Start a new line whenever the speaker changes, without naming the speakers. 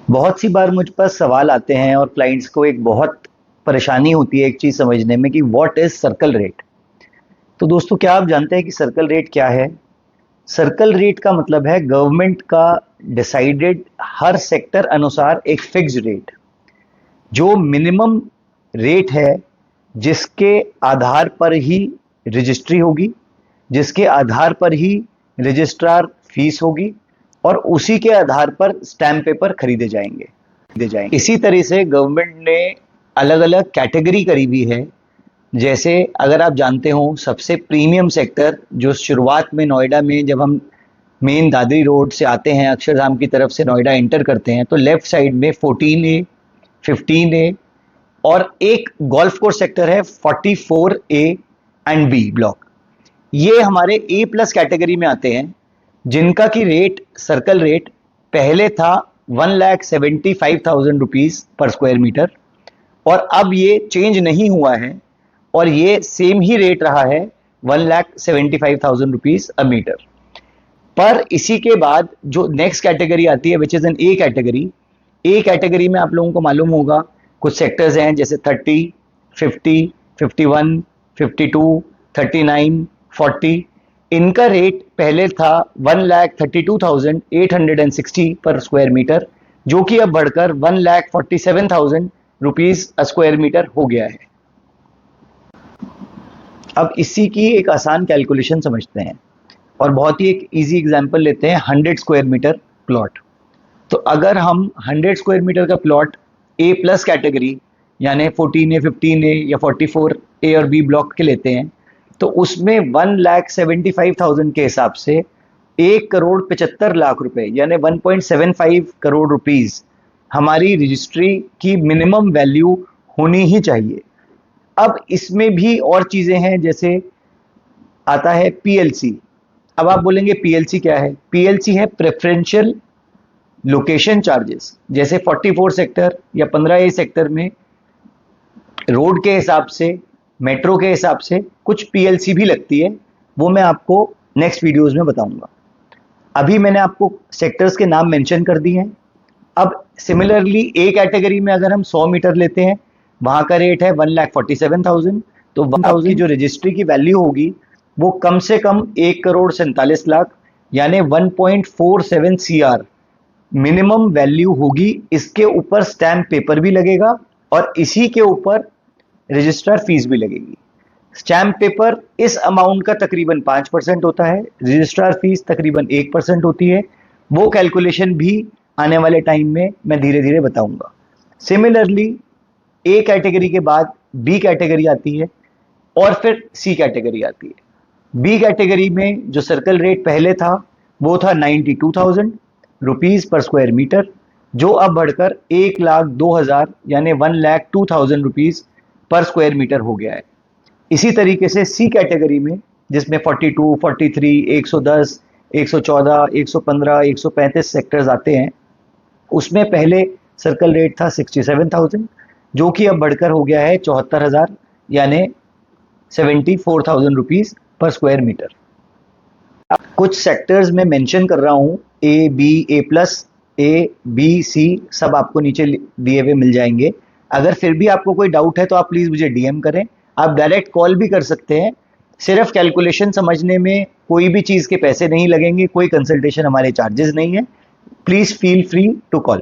बहुत सी बार मुझ पर सवाल आते हैं और क्लाइंट्स को एक बहुत परेशानी होती है एक चीज़ समझने में कि व्हाट इज़ सर्कल रेट। तो दोस्तों, क्या आप जानते हैं कि सर्कल रेट क्या है? सर्कल रेट का मतलब है गवर्नमेंट का डिसाइडेड हर सेक्टर अनुसार एक फिक्स्ड रेट, जो मिनिमम रेट है, जिसके आधार पर ही रजिस्ट्री होगी, जिसके आधार पर ही रजिस्ट्रार फीस होगी और उसी के आधार पर स्टैम्प पेपर खरीदे जाएंगे। इसी तरह से गवर्नमेंट ने अलग अलग कैटेगरी करी हुई है। जैसे अगर आप जानते हो, सबसे प्रीमियम सेक्टर जो शुरुआत में नोएडा में, जब हम मेन दादरी रोड से आते हैं अक्षरधाम की तरफ से नोएडा एंटर करते हैं, तो लेफ्ट साइड में 14A, 15A और एक गोल्फ कोर्स सेक्टर है 44A एंड बी ब्लॉक। ये हमारे ए प्लस कैटेगरी में आते हैं, जिनका की रेट, सर्कल रेट पहले था 1,75,000 रुपीज पर स्क्वायर मीटर, और अब ये चेंज नहीं हुआ है और ये सेम ही रेट रहा है 1,75,000 रुपीज अ मीटर। पर इसी के बाद जो नेक्स्ट कैटेगरी आती है, which is an A category. A category में आप लोगों को मालूम होगा कुछ सेक्टर्स हैं, जैसे 30, 50, 51, 52, 39, 40। इनका रेट पहले था 1,32,860 पर स्क्वायर मीटर, जो कि अब बढ़कर 1,47,000 रुपीज अ स्क्वायर मीटर हो गया है। अब इसी की एक आसान कैलकुलेशन समझते हैं और बहुत ही एक इजी एग्जांपल लेते हैं, 100 स्क्वायर मीटर प्लॉट। तो अगर हम 100 स्क्वायर मीटर का प्लॉट ए प्लस कैटेगरी यानी 14A, 15A या 44A और बी ब्लॉक के लेते हैं, तो उसमें 1,75,000 के हिसाब से 1,75,00,000 रुपए यानी 1.75 करोड़ रुपीज हमारी रजिस्ट्री की मिनिमम वैल्यू होनी ही चाहिए। अब इसमें भी और चीजें हैं, जैसे आता है पीएलसी। अब आप बोलेंगे पीएलसी क्या है? पीएलसी है प्रेफरेंशियल लोकेशन चार्जेस। जैसे 44 सेक्टर या 15A सेक्टर में रोड के हिसाब से, मेट्रो के हिसाब से कुछ पीएलसी भी लगती है, वो मैं आपको नेक्स्ट वीडियोस में बताऊंगा। अभी मैंने आपको सेक्टर्स के नाम मेंशन कर दिए हैं। अब सिमिलरली ए कैटेगरी में अगर हम 100 मीटर लेते हैं, वहां का रेट है 1,47,000। तो आपकी जो रजिस्ट्री की वैल्यू होगी वो कम से कम 1,47,00,000 यानी 1.47 CR मिनिमम वैल्यू होगी। इसके ऊपर स्टैम्प पेपर भी लगेगा और इसी के ऊपर रजिस्ट्रार फीस भी लगेगी। स्टैम्प पेपर इस अमाउंट का तकरीबन 5% होता है, रजिस्ट्रार फीस तकरीबन 1% होती है। वो कैलकुलेशन भी आने वाले टाइम में मैं धीरे धीरे बताऊंगा। सिमिलरली ए कैटेगरी के बाद बी कैटेगरी आती है और फिर सी कैटेगरी आती है। बी कैटेगरी में जो सर्कल रेट पहले था वो था 92,000 रुपीज पर स्क्वायर मीटर, जो अब बढ़कर 1,02,000 यानी 1,02,000 रुपीज पर स्क्वायर मीटर हो गया है। इसी तरीके से सी कैटेगरी में, जिसमें 42, 43, 110, 114, 115, 135 सेक्टर्स आते हैं, उसमें पहले सर्कल रेट था 67,000, जो कि अब बढ़कर हो गया है 74,000 यानी 74,000 रुपीज पर स्क्वायर मीटर। कुछ सेक्टर्स में मेंशन कर रहा हूं, ए, बी, ए प्लस, ए, बी, सी, सब आपको नीचे दिए हुए मिल जाएंगे। अगर फिर भी आपको कोई डाउट है तो आप प्लीज मुझे डीएम करें। आप डायरेक्ट कॉल भी कर सकते हैं। सिर्फ कैलकुलेशन समझने में कोई भी चीज के पैसे नहीं लगेंगे, कोई कंसल्टेशन हमारे चार्जेस नहीं है। Please feel free to call.